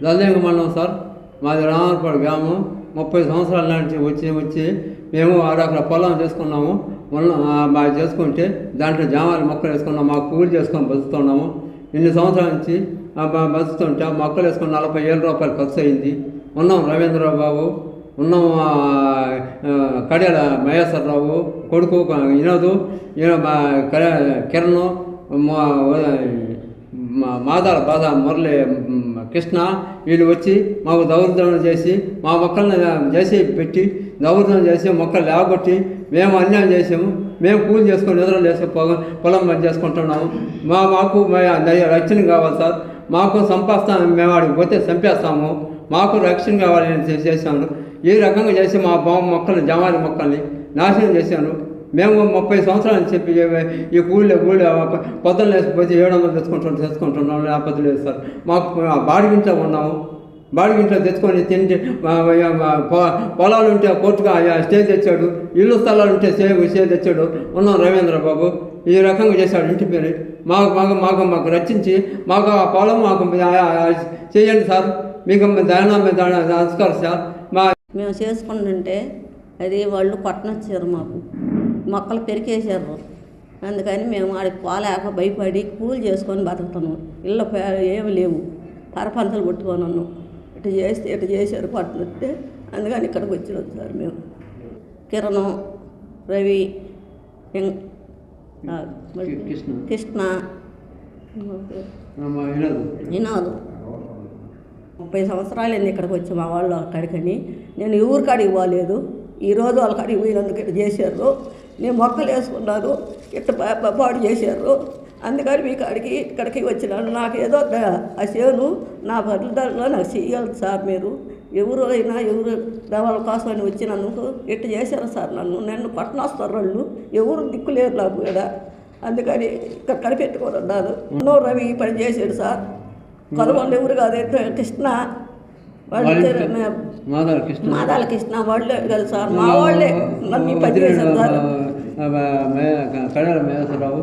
జల్లింగ మండలం సార్. మాది రామర్పాడు గ్రామం. 30 సంవత్సరాల నుంచి వచ్చి మేము అక్కడ పొలం చేసుకున్నాము. బాగా చేసుకుంటే దాంట్లో జామాయిల మొక్కలు వేసుకున్నాం. మాకు కూలి చేసుకొని బతుకుతున్నాము. ఇన్ని సంవత్సరాల నుంచి బతుకుతుంటే మొక్కలు వేసుకొని 40,000 రూపాయలు ఖర్చు అయింది. ఉన్నాం రవీంద్రరావు బాబు, ఉన్నాం కడియాల మహేశ్వరరావు కొడుకు వినోదు, కిరణ్, మాదాల బాధ మురళి కృష్ణ, వీళ్ళు వచ్చి మాకు దౌర్జన్యం చేసి మా మొక్కలను చేసి పెట్టి దౌర్జన్యం చేసి మొక్కలు లేవగొట్టి మేము అన్యాయం చేసాము. మేము కూలి చేసుకొని నిద్రలు చేసి పొలం పని చేసుకుంటున్నాము. మాకు రక్షణ కావాలి సార్. మాకు సంపాదిస్తాను. మేము వాడికి పోతే చంపేస్తాము. మాకు రక్షణ కావాలని చేశాను. ఈ రకంగా చేసి మా మొక్కలు జామాయిల మొక్కల్ని నాశనం చేశాను. మేము 30 సంవత్సరాలు చెప్పి ఈ కూలి పొద్దున్న లేకపోతే 700 తెచ్చుకుంటున్నాం. లేకపోతే లేదు సార్. మాకు బాడిగింట్లో ఉన్నాము. బాడిగింట్లో తెచ్చుకొని తింటే పొలాలు ఉంటే కోర్టుగా స్టే తెచ్చాడు. ఇల్లు స్థలాలు ఉంటే స్టే తెచ్చాడు. ఉన్నాం రవీంద్ర బాబు ఈ రకంగా చేశాడు. ఇంటి పేరు మాకు రచించి మాకు ఆ పొలం మాకు చేయండి సార్. మీకు నమస్కారం సార్. మేము చేసుకుంటుంటే అది వాళ్ళు కొట్టనొచ్చారు. మాకు మొక్కలు పెరికేశారు. అందుకని మేము ఆడికి పోలేక భయపడి కూలి చేసుకొని బతుకుతున్నాం. ఇళ్ళ ఏమి లేవు. పరపంతలు కొట్టుకొని ఉన్నాం. ఇటు చేశారు కొట్టనొస్తే. అందుకని ఇక్కడికి వచ్చినాం సార్. మేము కిరణం, రవి, కృష్ణ, వినోద్ 30 సంవత్సరాలు అయింది ఇక్కడికి వచ్చి మా వాళ్ళు అక్కడికని. నేను ఎవరి కాడికి పోలేదు. ఈరోజు వాళ్ళ కాడికి పోయినందుకు ఇట్లా చేశారు. నేను మొక్కలు వేసుకున్నాను, ఇట్లా పాడు చేశారు. అందుకని మీ కాడికి ఇక్కడికి వచ్చినాను. నాకు ఏదో ఆ చేను నా పద్ధతిలో నాకు చెయ్యాలి సార్. మీరు ఎవరు వాళ్ళ కోసం అని వచ్చినందుకు ఇట్లా చేశారు సార్. నన్ను పట్టణొస్తారు వాళ్ళు. ఎవరు దిక్కులేరు నాకు కూడా. అందుకని ఇక్కడ కనిపెట్టుకొని ఉన్నాను. ఎన్నో రవి పని చేశాడు సార్. కొలవాళ్ళు ఎవరు కాదు. కృష్ణ మాదాల కృష్ణ వాళ్ళే కదా సార్. మా వాళ్ళే నన్ను పని చేశారు సార్. కడియాల మహేశ్వరరావు,